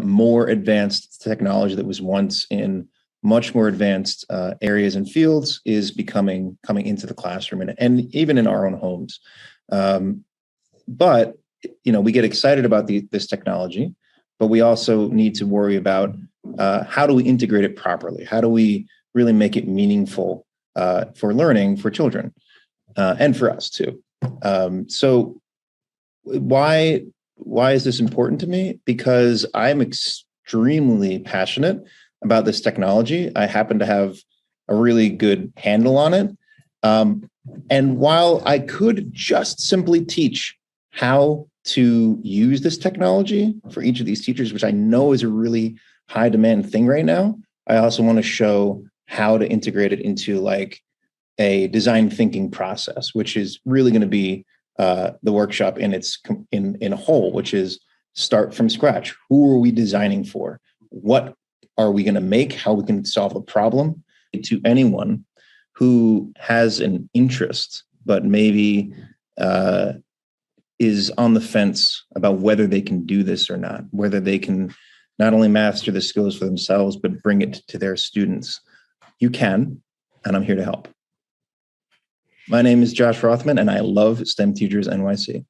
more advanced technology that was once in much more advanced areas and fields is coming into the classroom and even in our own homes. But we get excited about this technology, but we also need to worry about how do we integrate it properly? How do we really make it meaningful for learning for children and for us too? So why is this important to me? Because I'm extremely passionate about this technology. I happen to have a really good handle on it. And while I could just simply teach how to use this technology for each of these teachers, which I know is a really high demand thing right now, I also want to show how to integrate it into like a design thinking process, which is really going to be the workshop in a whole, which is start from scratch. Who are we designing for? What are we going to make? How we can solve a problem? To anyone who has an interest, but maybe is on the fence about whether they can do this or not, whether they can not only master the skills for themselves, but bring it to their students. You can, and I'm here to help. My name is Josh Rothman, and I love STEM Teachers NYC.